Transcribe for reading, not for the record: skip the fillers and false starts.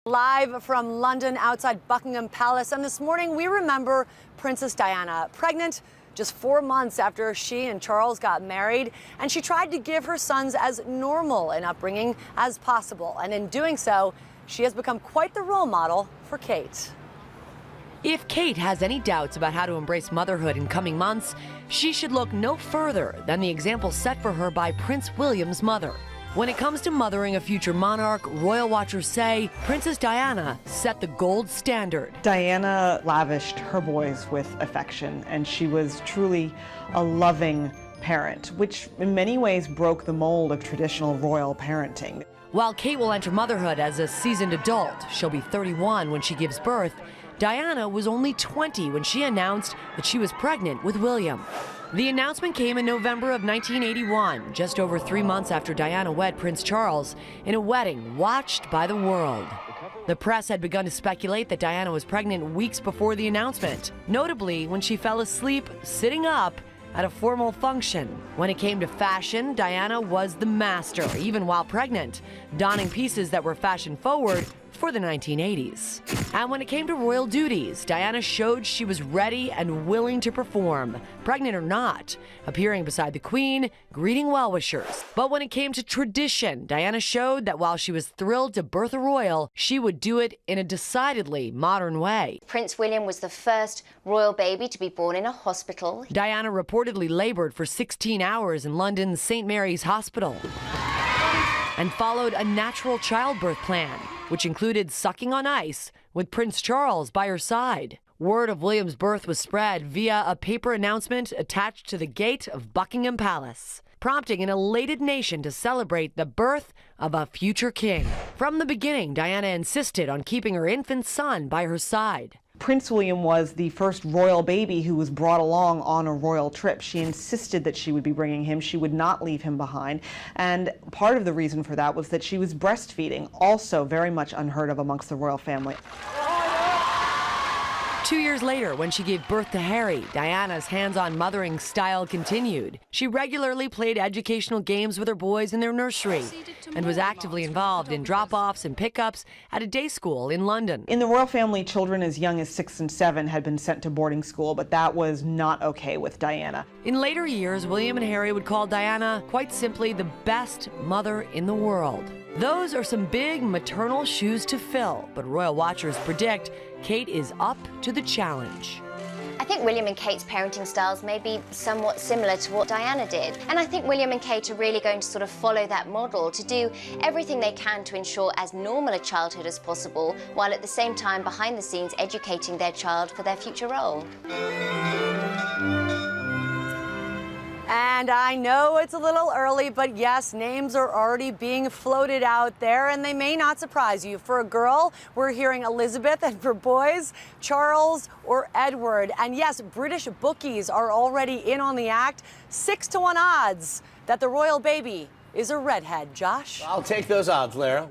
Live from London outside Buckingham Palace, and this morning we remember Princess Diana, pregnant just 4 months after she and Charles got married, and she tried to give her sons as normal an upbringing as possible, and in doing so, she has become quite the role model for Kate. If Kate has any doubts about how to embrace motherhood in coming months, she should look no further than the example set for her by Prince William's mother. When it comes to mothering a future monarch, royal watchers say Princess Diana set the gold standard. Diana lavished her boys with affection, and she was truly a loving parent, which in many ways broke the mold of traditional royal parenting. While Kate will enter motherhood as a seasoned adult, she'll be 31 when she gives birth, Diana was only 20 when she announced that she was pregnant with William. The announcement came in November of 1981, just over 3 months after Diana wed Prince Charles in a wedding watched by the world. The press had begun to speculate that Diana was pregnant weeks before the announcement, notably when she fell asleep sitting up at a formal function. When it came to fashion, Diana was the master, even while pregnant, donning pieces that were fashion forward for the 1980s. And when it came to royal duties, Diana showed she was ready and willing to perform, pregnant or not, appearing beside the Queen, greeting well-wishers. But when it came to tradition, Diana showed that while she was thrilled to birth a royal, she would do it in a decidedly modern way. Prince William was the first royal baby to be born in a hospital. Diana reportedly labored for 16 hours in London's St. Mary's Hospital and followed a natural childbirth plan, which included sucking on ice with Prince Charles by her side. Word of William's birth was spread via a paper announcement attached to the gate of Buckingham Palace, prompting an elated nation to celebrate the birth of a future king. From the beginning, Diana insisted on keeping her infant son by her side. Prince William was the first royal baby who was brought along on a royal trip. She insisted that she would be bringing him. She would not leave him behind. And part of the reason for that was that she was breastfeeding, also very much unheard of amongst the royal family. 2 years later, when she gave birth to Harry, Diana's hands-on mothering style continued. She regularly played educational games with her boys in their nursery and was actively involved in drop-offs and pickups at a day school in London. In the royal family, children as young as 6 and 7 had been sent to boarding school, but that was not okay with Diana. In later years, William and Harry would call Diana, quite simply, the best mother in the world. Those are some big maternal shoes to fill, but royal watchers predict Kate is up to the challenge. I think William and Kate's parenting styles may be somewhat similar to what Diana did. And I think William and Kate are really going to sort of follow that model to do everything they can to ensure as normal a childhood as possible, while at the same time behind the scenes educating their child for their future role. And I know it's a little early, but yes, names are already being floated out there, and they may not surprise you. For a girl, we're hearing Elizabeth, and for boys, Charles or Edward. And yes, British bookies are already in on the act. 6-to-1 odds that the royal baby is a redhead. Josh? I'll take those odds, Lara.